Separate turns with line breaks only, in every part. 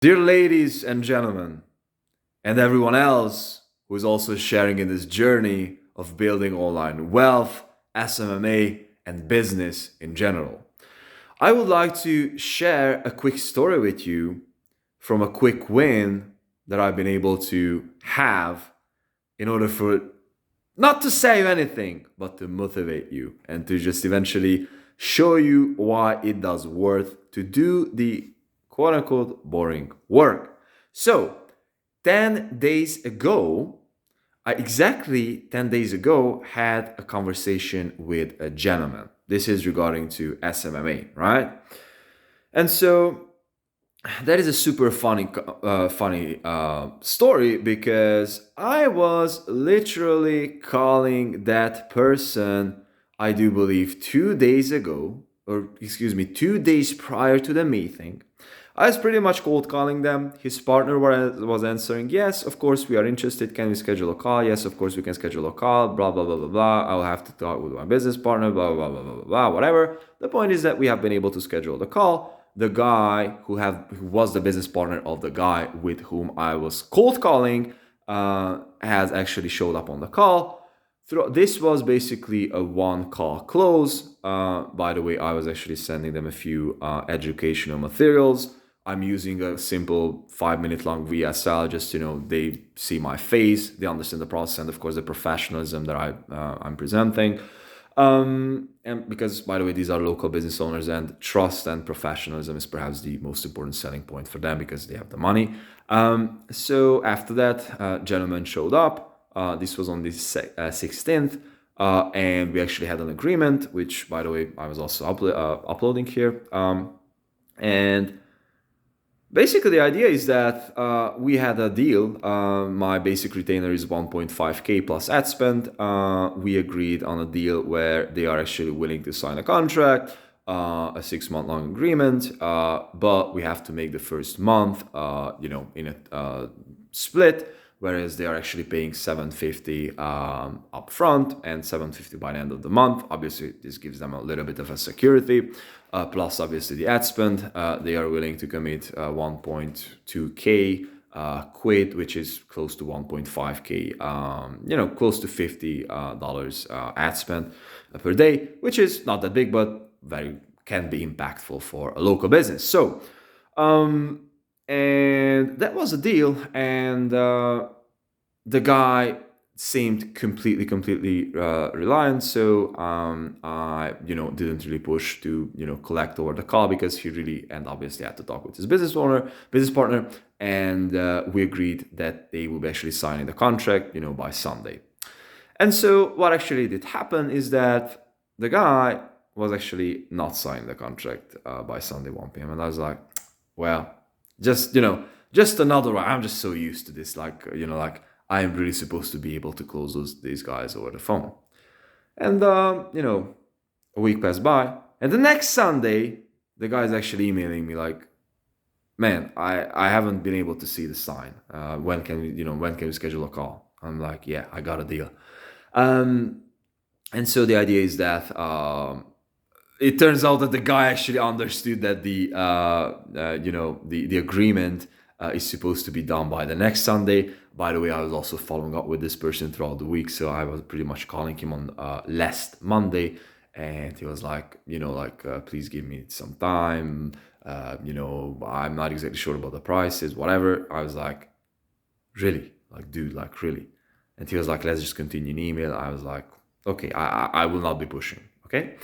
Dear ladies and gentlemen, and everyone else who is also sharing in this journey of building online wealth, SMMA, and business in general, I would like to share a quick story with you from a quick win that I've been able to have in order for not to say anything, but to motivate you and to just eventually show you why it does worth to do the quote unquote boring work. So, 10 days ago, I exactly 10 days ago had a conversation with a gentleman. This is regarding to SMMA, right? And so that is a super funny story because I was literally calling that person, I do believe 2 days ago, or excuse me, 2 days prior to the meeting. I was pretty much cold calling them. His partner was answering, yes, of course we are interested. Can we schedule a call? Yes, of course we can schedule a call. Blah blah blah blah blah. I'll have to talk with my business partner. Blah blah blah blah blah blah. Whatever. The point is that we have been able to schedule the call. The guy who was the business partner of the guy with whom I was cold calling has actually showed up on the call. This was basically a one call close. By the way, I was actually sending them a few educational materials. I'm using a simple 5 minute long VSL, just they see my face, they understand the process, and of course the professionalism that I'm presenting. And because, by the way, these are local business owners, and trust and professionalism is perhaps the most important selling point for them because they have the money. So after that, gentleman showed up. This was on the 16th, and we actually had an agreement, which, by the way, I was also uploading here. And basically, the idea is that we had a deal. My basic retainer is 1.5K plus ad spend. We agreed on a deal where they are actually willing to sign a contract, a 6 month long agreement, but we have to make the first month, in a split. Whereas they are actually paying 750 upfront and 750 by the end of the month. Obviously, this gives them a little bit of a security. Plus, obviously, the ad spend. They are willing to commit 1.2K quid, which is close to 1.5K, close to $50 ad spend per day, which is not that big, but can be impactful for a local business. So, and that was a deal, and the guy seemed completely reliant. So I didn't really push to collect over the call because he really and obviously had to talk with his business partner, and we agreed that they will be actually signing the contract by Sunday. And so what actually did happen is that the guy was actually not signing the contract by Sunday 1 p.m. and I was like, well, just another one. I'm just so used to this, like I'm really supposed to be able to close these guys over the phone. And a week passed by, and the next Sunday, the guy's actually emailing me like, "Man, I haven't been able to see the sign. When can we schedule a call?" I'm like, "Yeah, I got a deal." And so the idea is that it turns out that the guy actually understood that the agreement is supposed to be done by the next Sunday. By the way, I was also following up with this person throughout the week, so I was pretty much calling him on last Monday, and he was like, please give me some time. I'm not exactly sure about the prices, whatever. I was like, really, like, dude, like, really? And he was like, let's just continue in email. I was like, okay, I will not be pushing. Okay.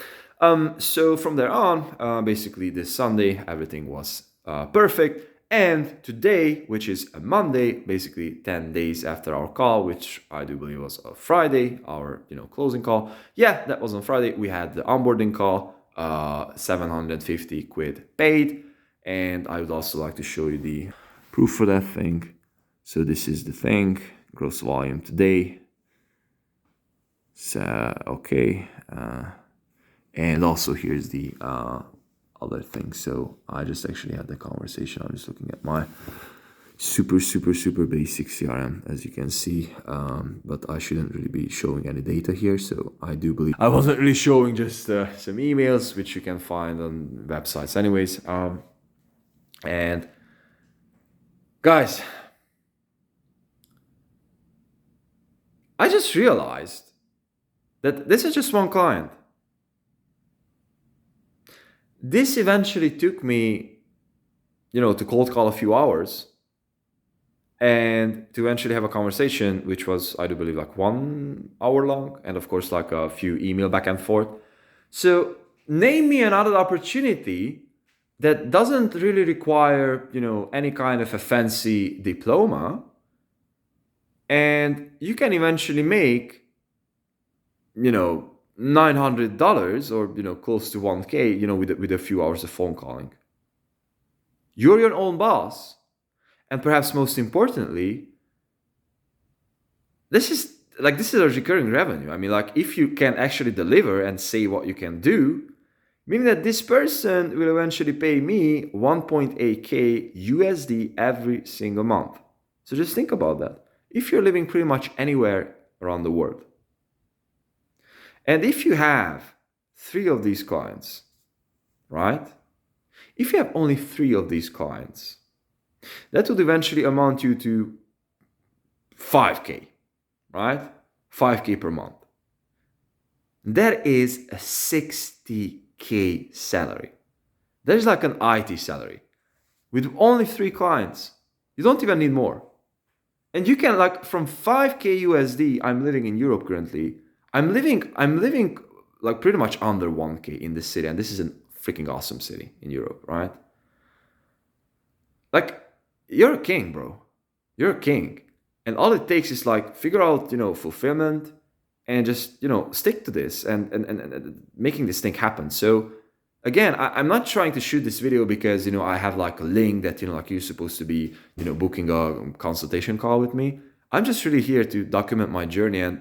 So from there on, basically this Sunday, everything was perfect. And today, which is a Monday, basically 10 days after our call, which I do believe was a Friday, our closing call. Yeah, that was on Friday. We had the onboarding call, 750 quid paid. And I would also like to show you the proof for that thing. So this is the thing, gross volume today. So, okay. And also here's the other thing. So I just actually had the conversation. I'm just looking at my super basic CRM, as you can see. But I shouldn't really be showing any data here. So I do believe I wasn't really showing just some emails, which you can find on websites anyways. And Guys, I just realized that this is just one client. This eventually took me, to cold call a few hours and to eventually have a conversation, which was, I do believe, like 1 hour long, and of course, like a few email back and forth. So, name me another opportunity that doesn't really require, any kind of a fancy diploma, and you can eventually make, $900 or close to 1K, with a few hours of phone calling. You're your own boss, and perhaps most importantly, this is a recurring revenue. I mean, like, if you can actually deliver and say what you can do, meaning that this person will eventually pay me 1.8K USD every single month. So just think about that. If you're living pretty much anywhere around the world, and if you have 3 of these clients, right? If you have only 3 of these clients, that would eventually amount you to 5K, right? 5K per month. That is a 60K salary. That is like an IT salary with only 3 clients. You don't even need more. And you can, like, from 5K USD, I'm living in Europe currently. I'm living like pretty much under 1K in this city, and this is a freaking awesome city in Europe, right? Like, you're a king, bro. You're a king. And all it takes is, like, figure out, fulfillment, and just, stick to this and making this thing happen. So again, I'm not trying to shoot this video because, I have like a link that, like, you're supposed to be, booking a consultation call with me. I'm just really here to document my journey and,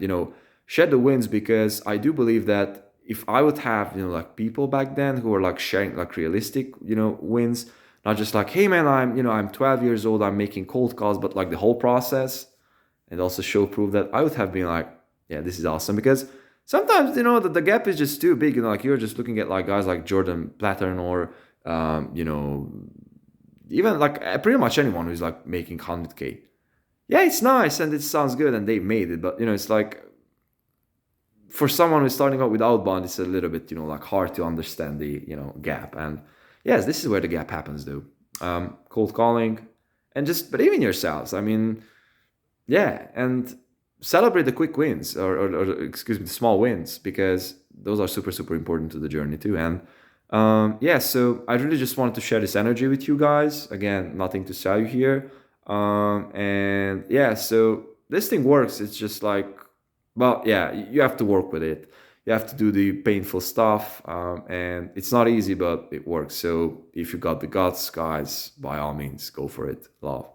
share the wins, because I do believe that if I would have, like, people back then who were like sharing like realistic, wins, not just like, hey man, I'm 12 years old, I'm making cold calls, but like the whole process, and also show proof, that I would have been like, yeah, this is awesome. Because sometimes, the gap is just too big. Like, you're just looking at like guys like Jordan Platten or, even like pretty much anyone who's like making 100K. Yeah, it's nice and it sounds good and they made it. But, it's like, for someone who's starting out with outbound, it's a little bit, like hard to understand the, gap. And yes, this is where the gap happens though. Cold calling, and just believe in yourselves. I mean, yeah, and celebrate the quick wins, or excuse me, the small wins, because those are super, super important to the journey too. And yeah, so I really just wanted to share this energy with you guys. Again, nothing to sell you here. And yeah, so this thing works. It's just like, well, yeah, you have to work with it. You have to do the painful stuff, and it's not easy, but it works. So if you got the guts, guys, by all means, go for it. Love.